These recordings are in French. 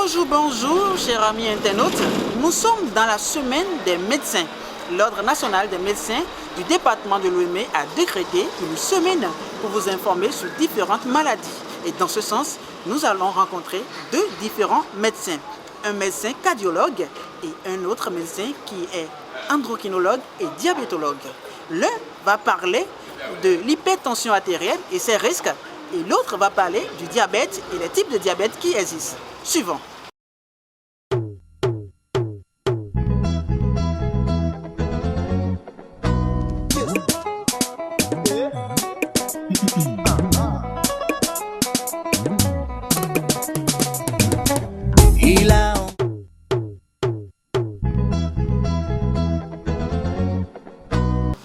Bonjour, bonjour, chers amis internautes. Nous sommes dans la semaine des médecins. L'Ordre national des médecins du département de l'Ouémé a décrété une semaine pour vous informer sur différentes maladies. Et dans ce sens, nous allons rencontrer deux différents médecins. Un médecin cardiologue et un autre médecin qui est endocrinologue et diabétologue. L'un va parler de l'hypertension artérielle et ses risques, et l'autre va parler du diabète et les types de diabète qui existent. Suivant.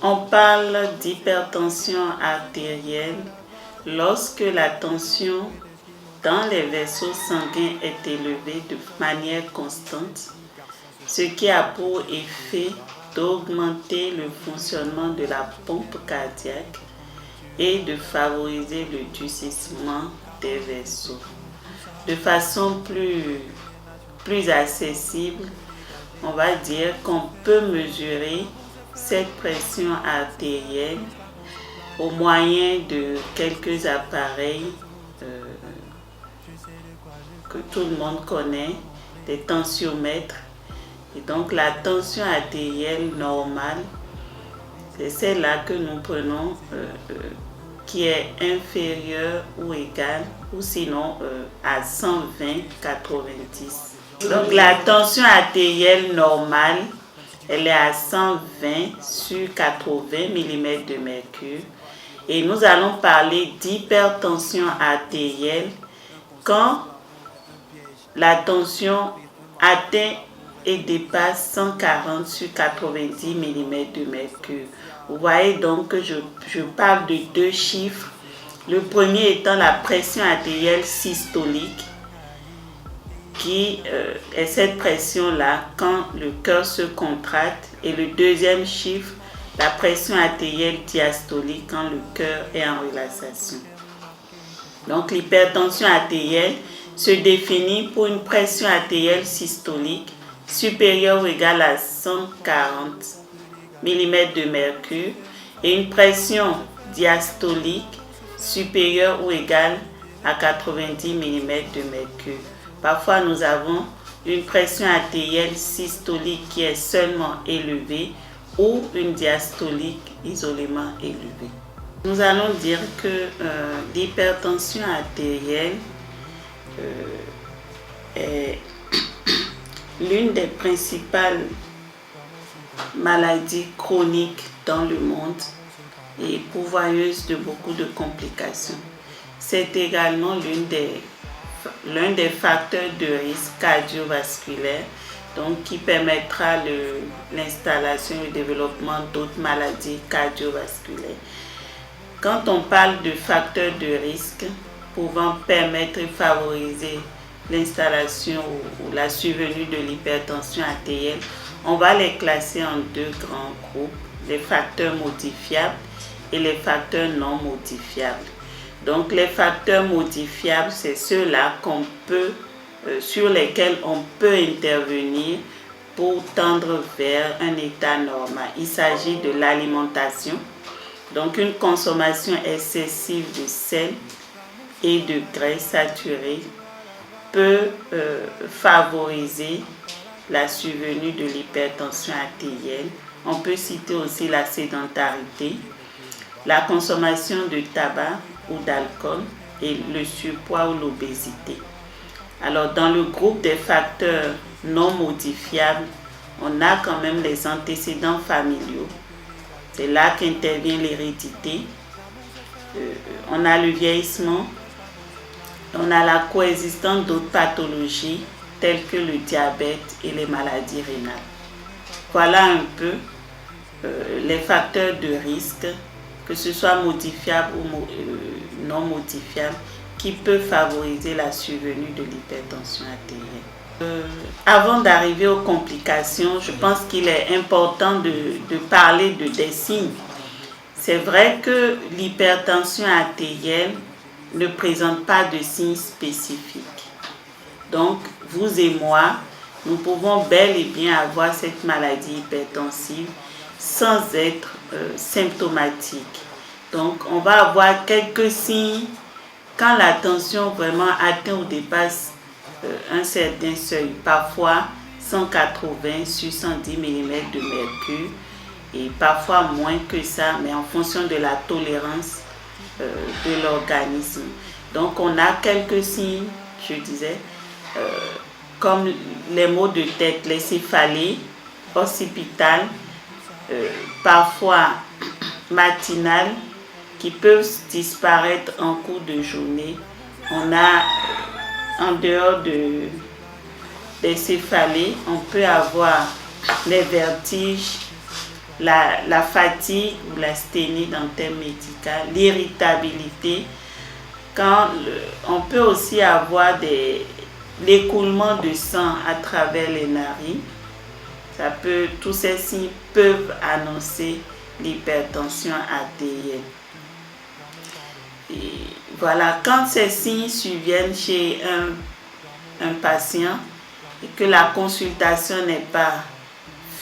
On parle d'hypertension artérielle lorsque la tension dans les vaisseaux sanguins est élevée de manière constante, ce qui a pour effet d'augmenter le fonctionnement de la pompe cardiaque et de favoriser le durcissement des vaisseaux. De façon plus accessible, on va dire qu'on peut mesurer cette pression artérielle au moyen de quelques appareils que tout le monde connaît, des tensiomètres. Et donc la tension artérielle normale, c'est celle-là que nous prenons qui est inférieure ou égale, ou sinon à 120/90. Donc la tension artérielle normale, elle est à 120/80 mm de mercure. Et nous allons parler d'hypertension artérielle quand la tension atteint et dépasse 140/90 mm de mercure. Vous voyez donc que je parle de deux chiffres. Le premier étant la pression artérielle systolique, qui est cette pression-là quand le cœur se contracte. Et le deuxième chiffre, la pression artérielle diastolique quand le cœur est en relaxation. Donc l'hypertension artérielle se définit pour une pression artérielle systolique supérieure ou égale à 140 mm de mercure et une pression diastolique supérieure ou égale à 90 mm de mercure. Parfois, nous avons une pression artérielle systolique qui est seulement élevée ou une diastolique isolément élevée. Nous allons dire que l'hypertension artérielle est l'une des principales maladies chroniques dans le monde et pourvoyeuse de beaucoup de complications. C'est également l'un des facteurs de risque cardiovasculaire, donc qui permettra l'installation et le développement d'autres maladies cardiovasculaires. Quand on parle de facteurs de risque pouvant permettre et favoriser l'installation ou la survenue de l'hypertension artérielle, on va les classer en deux grands groupes, les facteurs modifiables et les facteurs non modifiables. Donc les facteurs modifiables, c'est ceux-là sur lesquels on peut intervenir pour tendre vers un état normal. Il s'agit de l'alimentation, donc une consommation excessive de sel et de graisse saturée peut favoriser la survenue de l'hypertension artérielle. On peut citer aussi la sédentarité, la consommation de tabac ou d'alcool et le surpoids ou l'obésité. Alors dans le groupe des facteurs non modifiables, on a quand même les antécédents familiaux. C'est là qu'intervient l'hérédité. On a le vieillissement. On a la coexistence d'autres pathologies telles que le diabète et les maladies rénales. Voilà un peu les facteurs de risque, que ce soit modifiables ou non modifiables, qui peuvent favoriser la survenue de l'hypertension artérielle. Avant d'arriver aux complications, je pense qu'il est important de parler des signes. C'est vrai que l'hypertension artérielle ne présente pas de signes spécifiques. Donc, vous et moi, nous pouvons bel et bien avoir cette maladie hypertensive sans être symptomatique. Donc, on va avoir quelques signes quand la tension vraiment atteint ou dépasse un certain seuil, parfois 180 sur 110 mm de mercure, et parfois moins que ça, mais en fonction de la tolérance de l'organisme. Donc, on a quelques signes, je disais, comme les maux de tête, les céphalées occipitales, parfois matinales, qui peuvent disparaître en cours de journée. On a, en dehors des céphalées, on peut avoir les vertiges, la fatigue ou l'asthénie dans le terme médical, l'irritabilité. On peut aussi avoir l'écoulement de sang à travers les narines. Tous ces signes peuvent annoncer l'hypertension artérielle. Et voilà, quand ces signes surviennent chez un patient et que la consultation n'est pas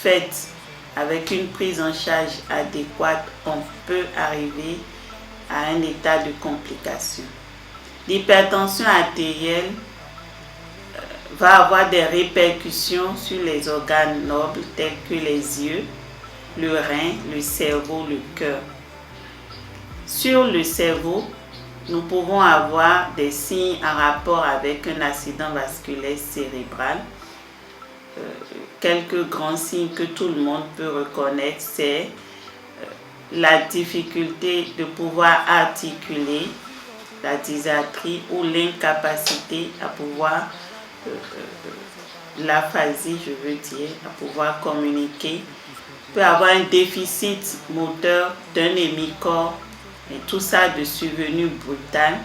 faite avec une prise en charge adéquate, on peut arriver à un état de complication. L'hypertension artérielle va avoir des répercussions sur les organes nobles tels que les yeux, le rein, le cerveau, le cœur. Sur le cerveau, nous pouvons avoir des signes en rapport avec un accident vasculaire cérébral. Quelques grands signes que tout le monde peut reconnaître, c'est la difficulté de pouvoir articuler, la dysarthrie ou l'incapacité à pouvoir, l'aphasie je veux dire, à pouvoir communiquer. On peut avoir un déficit moteur d'un hémicorps, et tout ça de survenue brutale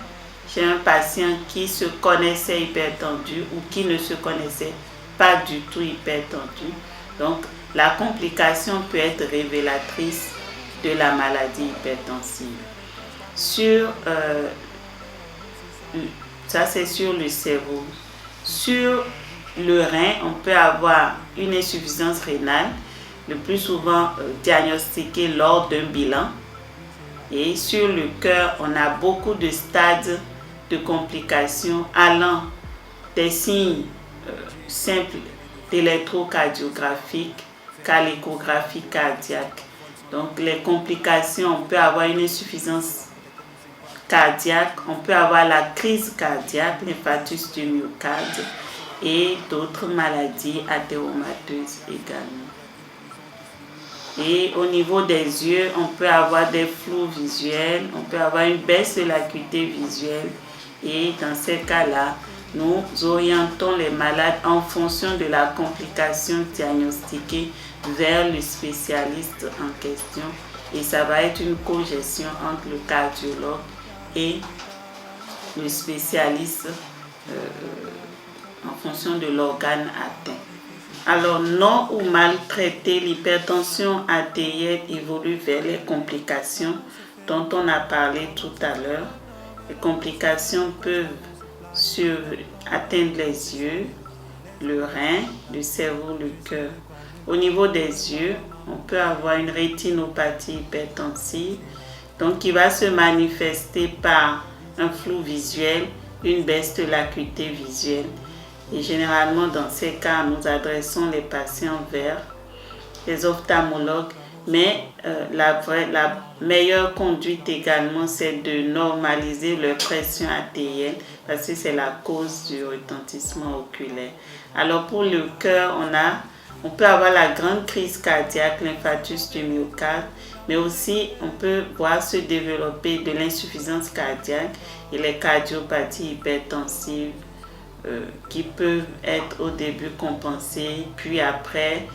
chez un patient qui se connaissait hypertendu ou qui ne se connaissait pas du tout hypertendu. Donc, la complication peut être révélatrice de la maladie hypertensive. Ça, c'est sur le cerveau. Sur le rein, on peut avoir une insuffisance rénale, le plus souvent diagnostiquée lors d'un bilan. Et sur le cœur, on a beaucoup de stades de complications allant des signes simples d'électrocardiographique qu'à l'échographie cardiaque. Donc les complications, on peut avoir une insuffisance cardiaque, on peut avoir la crise cardiaque, l'infarctus du myocarde et d'autres maladies athéromateuses également. Et au niveau des yeux, on peut avoir des flous visuels, on peut avoir une baisse de l'acuité visuelle. Et dans ces cas-là, nous orientons les malades en fonction de la complication diagnostiquée vers le spécialiste en question. Et ça va être une cogestion entre le cardiologue et le spécialiste en fonction de l'organe atteint. Alors, non ou mal traitée, l'hypertension artérielle évolue vers les complications dont on a parlé tout à l'heure. Les complications peuvent atteindre les yeux, le rein, le cerveau, le cœur. Au niveau des yeux, on peut avoir une rétinopathie hypertensive, donc qui va se manifester par un flou visuel, une baisse de l'acuité visuelle. Et généralement, dans ces cas, nous adressons les patients vers les ophtalmologues. Mais la meilleure conduite également, c'est de normaliser leur pression artérielle parce que c'est la cause du retentissement oculaire. Alors pour le cœur, on peut avoir la grande crise cardiaque, l'infarctus du myocarde, mais aussi on peut voir se développer de l'insuffisance cardiaque et les cardiopathies hypertensives qui peuvent être au début compensées, puis après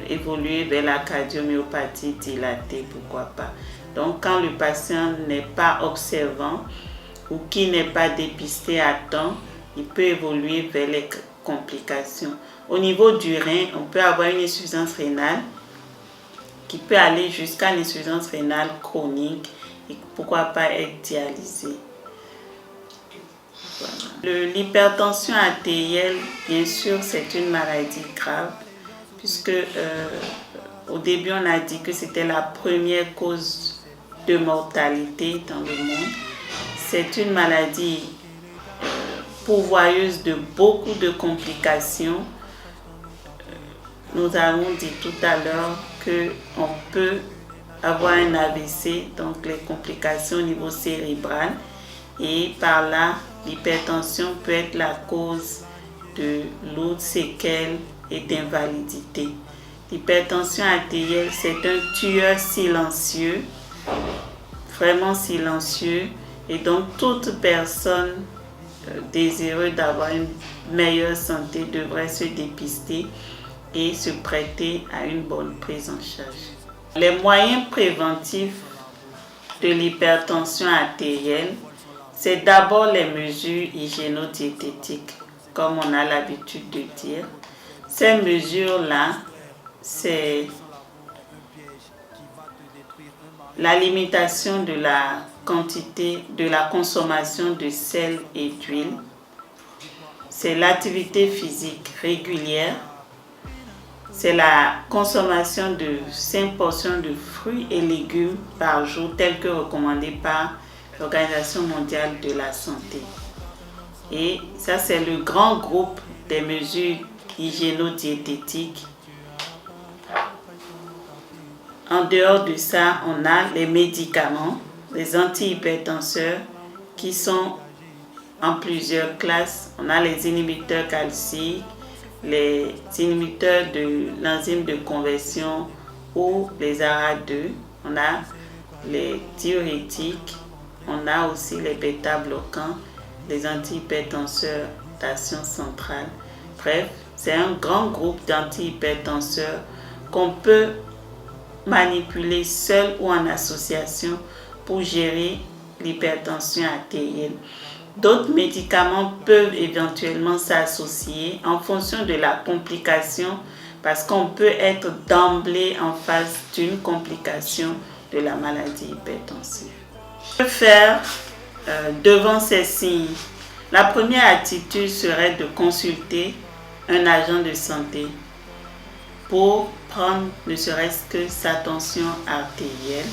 évoluer vers la cardiomyopathie dilatée, pourquoi pas. Donc quand le patient n'est pas observant ou qui n'est pas dépisté à temps, il peut évoluer vers les complications. Au niveau du rein, on peut avoir une insuffisance rénale qui peut aller jusqu'à l'insuffisance rénale chronique et pourquoi pas être dialysée. Voilà. L'hypertension artérielle, bien sûr, c'est une maladie grave, puisque au début, on a dit que c'était la première cause de mortalité dans le monde. C'est une maladie pourvoyeuse de beaucoup de complications. Nous avons dit tout à l'heure qu'on peut avoir un AVC, donc les complications au niveau cérébral, et par là, l'hypertension peut être la cause de lourdes séquelles et d'invalidité. L'hypertension artérielle, c'est un tueur silencieux, vraiment silencieux, et donc toute personne désireuse d'avoir une meilleure santé devrait se dépister et se prêter à une bonne prise en charge. Les moyens préventifs de l'hypertension artérielle, c'est d'abord les mesures hygiéno-diététiques, comme on a l'habitude de dire. Ces mesures-là, c'est la limitation de la quantité, de la consommation de sel et d'huile. C'est l'activité physique régulière. C'est la consommation de 5 portions de fruits et légumes par jour, telles que recommandées par l'Organisation mondiale de la santé. Et ça, c'est le grand groupe des mesures hygiéno-diététiques. En dehors de ça, on a les médicaments, les antihypertenseurs qui sont en plusieurs classes. On a les inhibiteurs calciques, les inhibiteurs de l'enzyme de conversion ou les ARA2. On a les diurétiques, on a aussi les bêta-bloquants, les antihypertenseurs d'action centrale. Bref, c'est un grand groupe d'antihypertenseurs qu'on peut manipuler seul ou en association pour gérer l'hypertension artérielle. D'autres médicaments peuvent éventuellement s'associer en fonction de la complication, parce qu'on peut être d'emblée en face d'une complication de la maladie hypertensive. Que faire devant ces signes? La première attitude serait de consulter un agent de santé pour prendre ne serait-ce que sa tension artérielle.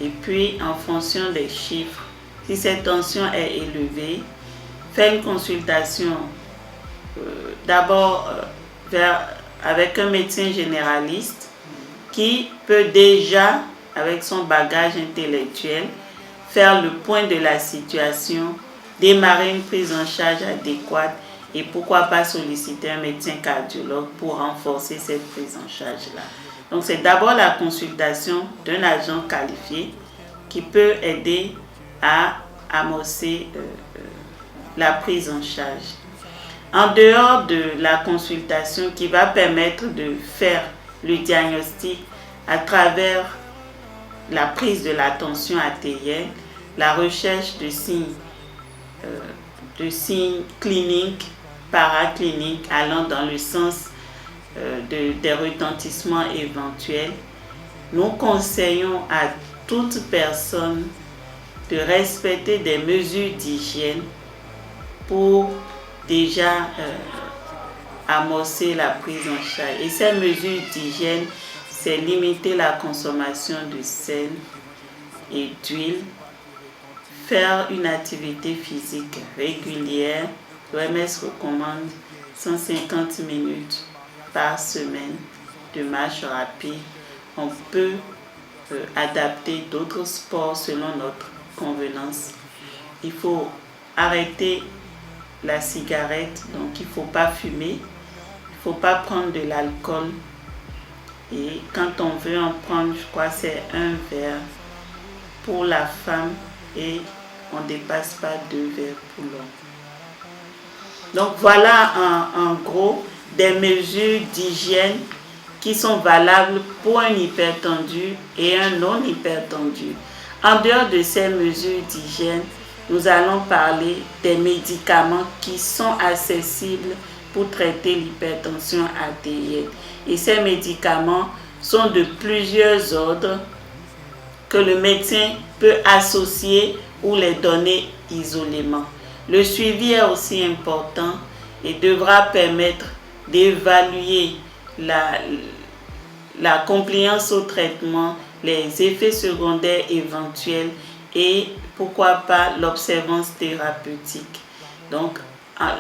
Et puis, en fonction des chiffres, si cette tension est élevée, faire une consultation d'abord avec un médecin généraliste qui peut déjà, avec son bagage intellectuel, faire le point de la situation, démarrer une prise en charge adéquate et pourquoi pas solliciter un médecin cardiologue pour renforcer cette prise en charge-là. Donc c'est d'abord la consultation d'un agent qualifié qui peut aider à amorcer la prise en charge. En dehors de la consultation qui va permettre de faire le diagnostic à travers la prise de la tension artérielle, la recherche de signes cliniques, paracliniques allant dans le sens des retentissements éventuels, nous conseillons à toute personne de respecter des mesures d'hygiène pour déjà amorcer la prise en charge. Et ces mesures d'hygiène, c'est limiter la consommation de sel et d'huile, faire une activité physique régulière. L'OMS recommande 150 minutes par semaine de marche rapide. On peut adapter d'autres sports selon notre convenance. Il faut arrêter la cigarette, donc il ne faut pas fumer, il ne faut pas prendre de l'alcool. Et quand on veut en prendre, je crois que c'est un verre pour la femme et on ne dépasse pas 2 verres pour l'homme. Donc voilà en gros des mesures d'hygiène qui sont valables pour un hypertendu et un non hypertendu. En dehors de ces mesures d'hygiène, nous allons parler des médicaments qui sont accessibles pour traiter l'hypertension artérielle. Et ces médicaments sont de plusieurs ordres que le médecin peut associer ou les donner isolément. Le suivi est aussi important et devra permettre d'évaluer la compliance au traitement, les effets secondaires éventuels et pourquoi pas l'observance thérapeutique. Donc,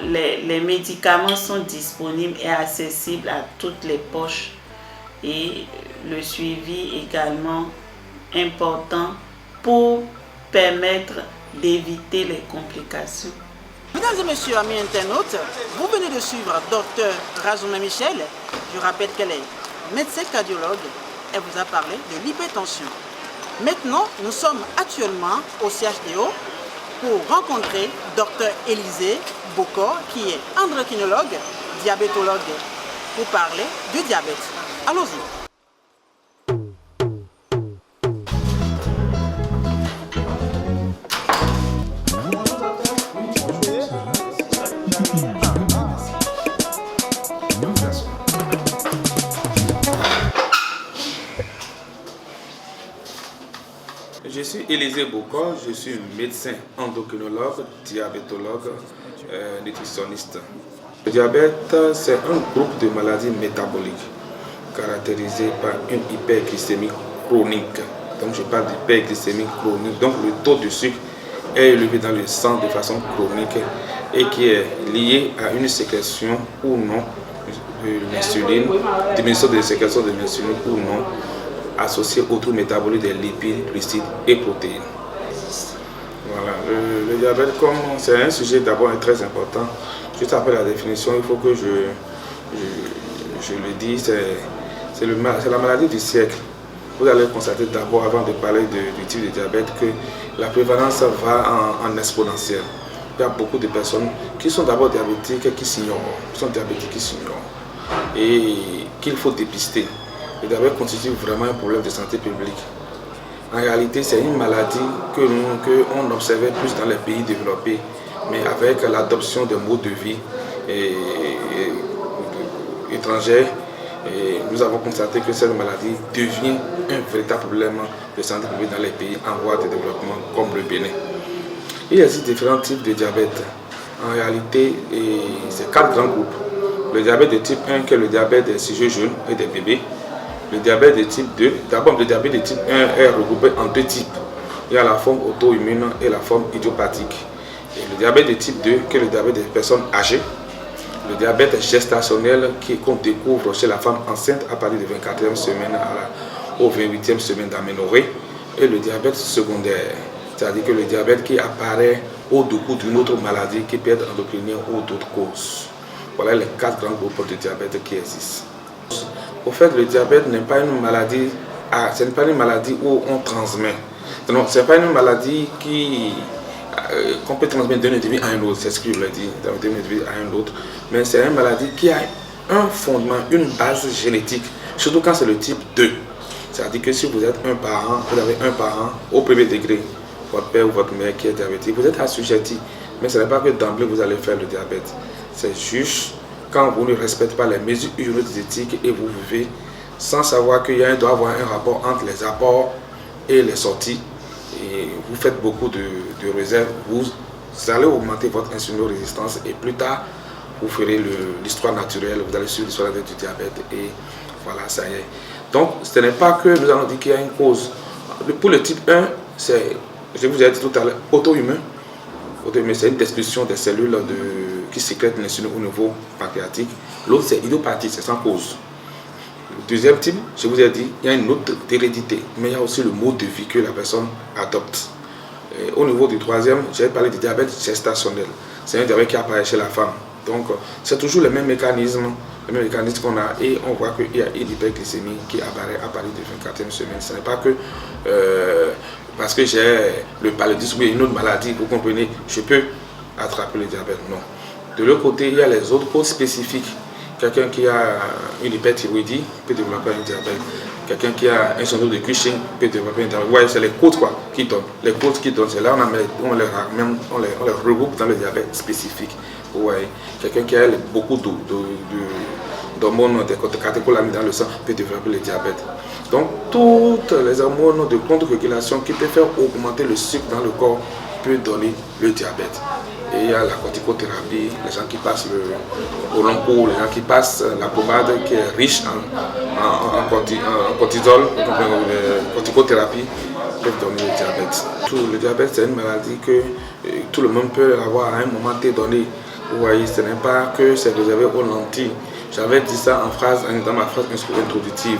les médicaments sont disponibles et accessibles à toutes les poches et le suivi également important pour permettre d'éviter les complications. Mesdames et messieurs, amis internautes, vous venez de suivre Dr Razoumé Michel. Je rappelle qu'elle est médecin cardiologue. Elle vous a parlé de l'hypertension. Maintenant, nous sommes actuellement au CHDO pour rencontrer Dr Élisée Bokor, qui est endocrinologue, diabétologue, pour parler du diabète. Allons-y. Je suis Élisée Bokor, je suis médecin endocrinologue, diabétologue, nutritionniste. Le diabète, c'est un groupe de maladies métaboliques caractérisé par une hyperglycémie chronique. Donc je parle d'hyperglycémie chronique. Donc le taux de sucre est élevé dans le sang de façon chronique et qui est lié à une sécrétion ou non de l'insuline, diminution de la sécrétion de l'insuline ou non, associé au trouble métabolique des lipides, glucides et protéines. Voilà, le diabète, comme c'est un sujet d'abord très important, juste après la définition, il faut que je le dise, c'est la maladie du siècle. Vous allez constater d'abord, avant de parler du type de diabète, que la prévalence va en exponentielle. Il y a beaucoup de personnes qui sont d'abord diabétiques qui s'ignorent, et qu'il faut dépister. Le diabète constitue vraiment un problème de santé publique. En réalité, c'est une maladie qu'on observait plus dans les pays développés, mais avec l'adoption de modes de vie étrangers, nous avons constaté que cette maladie devient un véritable problème de santé publique dans les pays en voie de développement comme le Bénin. Il existe différents types de diabète. En réalité, c'est 4 grands groupes. Le diabète de type 1, qui est le diabète des sujets jeunes et des bébés. Le diabète de type 2, d'abord le diabète de type 1 est regroupé en 2 types. Il y a la forme auto-immune et la forme idiopathique. Et le diabète de type 2, qui est le diabète des personnes âgées. Le diabète gestationnel qu'on découvre chez la femme enceinte à partir de 24e semaine au 28e semaine d'aménorrhée. Et le diabète secondaire, c'est-à-dire que le diabète qui apparaît au décours d'une autre maladie qui peut être endocrinienne ou d'autres causes. Voilà les 4 grands groupes de diabète qui existent. Au fait, le diabète n'est pas une maladie, ce n'est pas une maladie où on transmet. Non, ce n'est pas une maladie qu'on peut transmettre d'un individu à un autre, c'est ce que je le dis, d'un individu à un autre. Mais c'est une maladie qui a un fondement, une base génétique, surtout quand c'est le type 2. C'est-à-dire que si vous êtes un parent, vous avez un parent au premier degré, votre père ou votre mère qui est diabétique, vous êtes assujetti. Mais ce n'est pas que d'emblée vous allez faire le diabète. C'est juste quand vous ne respectez pas les mesures diététiques et vous vivez sans savoir qu'il doit y avoir un rapport entre les apports et les sorties, et vous faites beaucoup de réserves, vous allez augmenter votre insulinorésistance et plus tard vous ferez l'histoire naturelle, vous allez suivre l'histoire du diabète et voilà, ça y est. Donc ce n'est pas que nous allons dire qu'il y a une cause. Pour le type 1, c'est, je vous ai dit tout à l'heure, auto-immune. C'est une destruction des cellules qui sécrètent l'insuline au niveau pancréatique. L'autre, c'est idiopathique, c'est sans cause. Le deuxième type, je vous ai dit, il y a une autre hérédité, mais il y a aussi le mode de vie que la personne adopte. Et au niveau du troisième, j'ai parlé du diabète gestationnel. C'est un diabète qui apparaît chez la femme. Donc, c'est toujours le même mécanisme qu'on a, et on voit qu'il y a une hyperglycémie qui apparaît à partir de 24e semaine. Ce n'est pas que parce que j'ai le paludisme ou une autre maladie, vous comprenez, je peux attraper le diabète. Non. De l'autre côté, il y a les autres causes spécifiques. Quelqu'un qui a une hyperthyroïdie peut développer un diabète. Quelqu'un qui a un syndrome de Cushing peut développer un diabète. Ouais, c'est les causes qui donnent. Les causes qui donnent, c'est là on les regroupe dans le diabète spécifique. Ouais. Quelqu'un qui a beaucoup d'hormones, de catécholamines dans le sang peut développer le diabète. Donc, toutes les hormones de contre-régulation qui peuvent faire augmenter le sucre dans le corps peuvent donner le diabète. Et il y a la corticothérapie, les gens qui passent au long cours, les gens qui passent la pommade qui est riche en cortisol, corticothérapie, peuvent donner le diabète. Le diabète, c'est une maladie que tout le monde peut avoir à un moment donné. Vous voyez, ce n'est pas que c'est réservé aux lentilles. J'avais dit ça dans ma phrase introductive,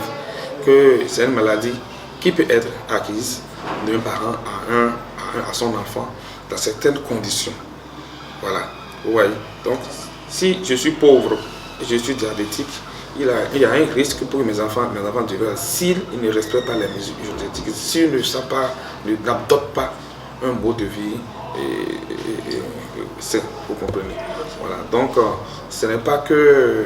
que c'est une maladie qui peut être acquise d'un parent à son enfant dans certaines conditions. Voilà, vous voyez. Donc, si je suis pauvre et je suis diabétique, il y a un risque pour mes enfants s'ils ne respectent pas les mesures diététiques, s'ils n'adoptent pas un mode de vie sain, vous comprenez. Voilà, donc ce n'est pas que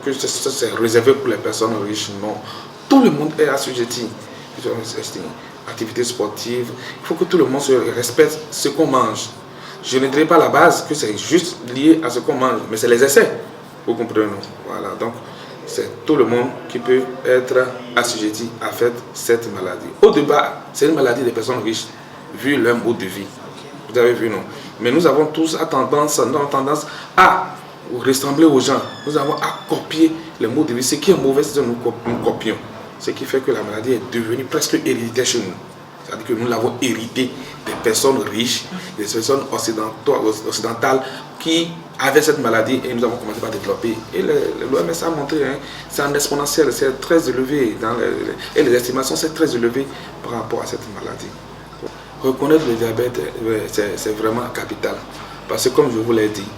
que c'est réservé pour les personnes riches, non. Tout le monde est assujetti. Activité sportive, il faut que tout le monde se respecte ce qu'on mange. Je ne dirais pas à la base que c'est juste lié à ce qu'on mange, mais c'est les essais, vous comprenez. Voilà, donc c'est tout le monde qui peut être assujetti à faire cette maladie. Au départ, c'est une maladie des personnes riches, vu leur mode de vie. Vous avez vu, non? Mais nous avons tous tendance à ressembler aux gens. Nous avons à copier les modes de vie. Ce qui est mauvais, c'est que nous copions. Ce qui fait que la maladie est devenue presque héréditaire chez nous. C'est-à-dire que nous l'avons hérité des personnes riches, des personnes occidentales qui avaient cette maladie et nous avons commencé par développer. Et l'OMS a montré, c'est en exponentiel, c'est très élevé. Et les estimations, c'est très élevé par rapport à cette maladie. Reconnaître le diabète, c'est vraiment capital. Parce que comme je vous l'ai dit,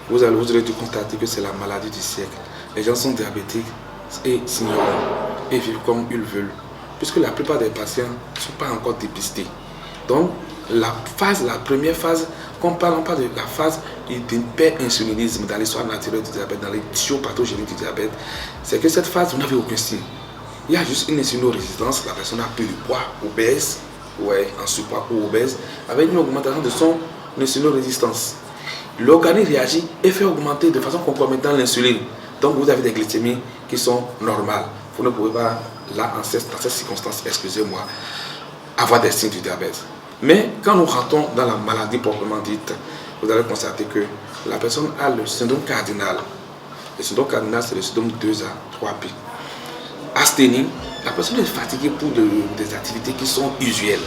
vous aurez dû constater que c'est la maladie du siècle. Les gens sont diabétiques et s'ignorent et vivent comme ils veulent. Puisque la plupart des patients ne sont pas encore dépistés. Donc, la première phase, on parle de la phase d'hyperinsulinisme dans l'histoire naturelle du diabète, dans l'étiopathogénie du diabète, c'est que cette phase, vous n'avez aucun signe. Il y a juste une insulinorésistance, la personne a pris du poids, obèse, en surpoids ou obèse, avec une augmentation de son insulinorésistance. L'organisme réagit et fait augmenter de façon concomitante l'insuline. Donc, vous avez des glycémies qui sont normales. Vous ne pouvez pas, là, dans cette circonstance, excusez-moi, avoir des signes du diabète. Mais quand nous rentrons dans la maladie proprement dite, vous allez constater que la personne a le syndrome cardinal. Le syndrome cardinal, c'est le syndrome 2A, 3P. Asthénie, la personne est fatiguée pour des activités qui sont usuelles.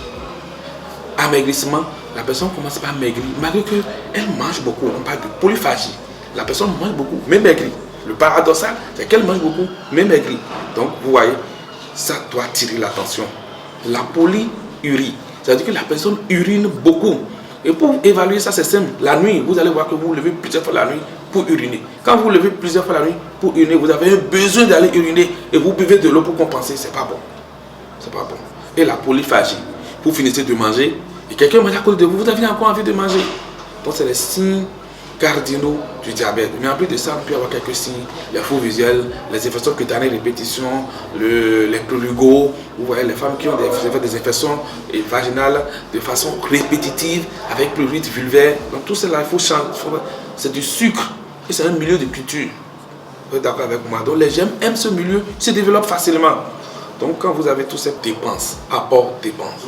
Amaigrissement, la personne commence par maigrir, malgré qu'elle mange beaucoup. On parle de polyphagie. La personne mange beaucoup, mais maigrit. Le paradoxal, c'est qu'elle mange beaucoup, mais maigrit. Donc, vous voyez, ça doit attirer l'attention. La polyurie, c'est-à-dire que la personne urine beaucoup. Et pour évaluer ça, c'est simple. La nuit, vous allez voir que vous vous levez plusieurs fois la nuit pour uriner. Quand vous vous levez plusieurs fois la nuit pour uriner, vous avez besoin d'aller uriner et vous buvez de l'eau pour compenser. C'est pas bon. C'est pas bon. Et la polyphagie, vous finissez de manger et quelqu'un mange à côté de vous, vous avez encore envie de manger. Donc, c'est les signes cardinaux du diabète. Mais en plus de ça, on peut avoir quelques signes, les faux visuels, les infections cutanées répétitions, les prolugos, vous voyez les femmes qui ont des infections vaginales de façon répétitive, avec prurite vulvaire. Donc tout cela, il faut changer. C'est du sucre et c'est un milieu de culture. Vous êtes d'accord avec moi? Donc les gemmes aiment ce milieu, se développent facilement. Donc quand vous avez toutes ces dépenses, apport-dépenses,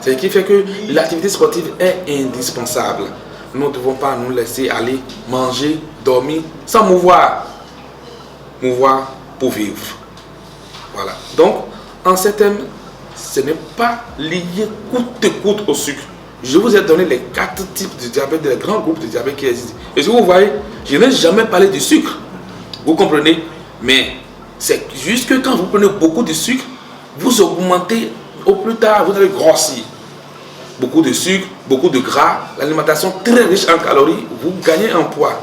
c'est ce qui fait que l'activité sportive est indispensable. Nous ne devons pas nous laisser aller manger, dormir, sans mouvoir. Mouvoir pour vivre. Voilà. Donc, en ces thèmes, ce n'est pas lié coûte que coûte au sucre. Je vous ai donné les 4 types de diabète, les grands groupes de diabète qui existent. Et si vous voyez, je n'ai jamais parlé du sucre. Vous comprenez? Mais c'est juste que quand vous prenez beaucoup de sucre, vous augmentez, au plus tard, vous allez grossir. Beaucoup de sucre, beaucoup de gras, l'alimentation très riche en calories, vous gagnez en poids.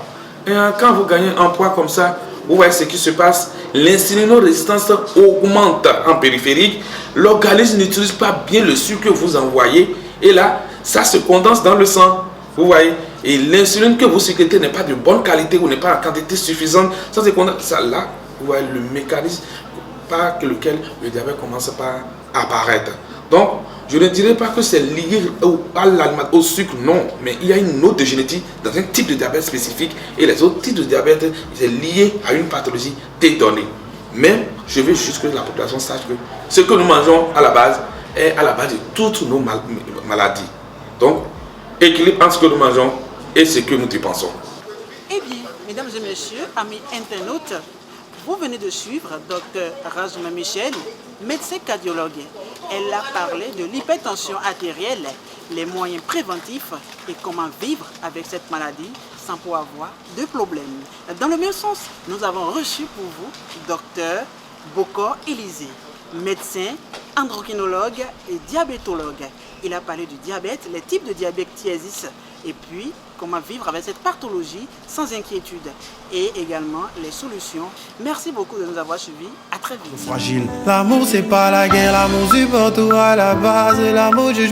Et quand vous gagnez en poids comme ça, vous voyez ce qui se passe, l'insulinorésistance augmente en périphérique, l'organisme n'utilise pas bien le sucre que vous envoyez, et là, ça se condense dans le sang. Vous voyez, et l'insuline que vous sécrétez n'est pas de bonne qualité ou n'est pas en quantité suffisante. Ça se condense, ça là, vous voyez le mécanisme par lequel le diabète commence par apparaître. Donc, je ne dirais pas que c'est lié au sucre, non, mais il y a une autre génétique dans un type de diabète spécifique et les autres types de diabète, c'est lié à une pathologie dédonnée. Mais je veux juste que la population sache que ce que nous mangeons à la base est à la base de toutes nos maladie. Donc, équilibre entre ce que nous mangeons et ce que nous dépensons. Eh bien, mesdames et messieurs, amis internautes, vous venez de suivre Dr Razouma Michel, médecin cardiologue. Elle a parlé de l'hypertension artérielle, les moyens préventifs et comment vivre avec cette maladie sans pouvoir avoir de problème. Dans le même sens, nous avons reçu pour vous Dr Bokor Élysée, médecin, endocrinologue et diabétologue. Il a parlé du diabète, les types de diabète qui existent et puis comment vivre avec cette pathologie sans inquiétude et également les solutions. Merci beaucoup de nous avoir suivis. À très vite. Fragile. L'amour c'est pas la guerre, l'amour supporte tout à la base, l'amour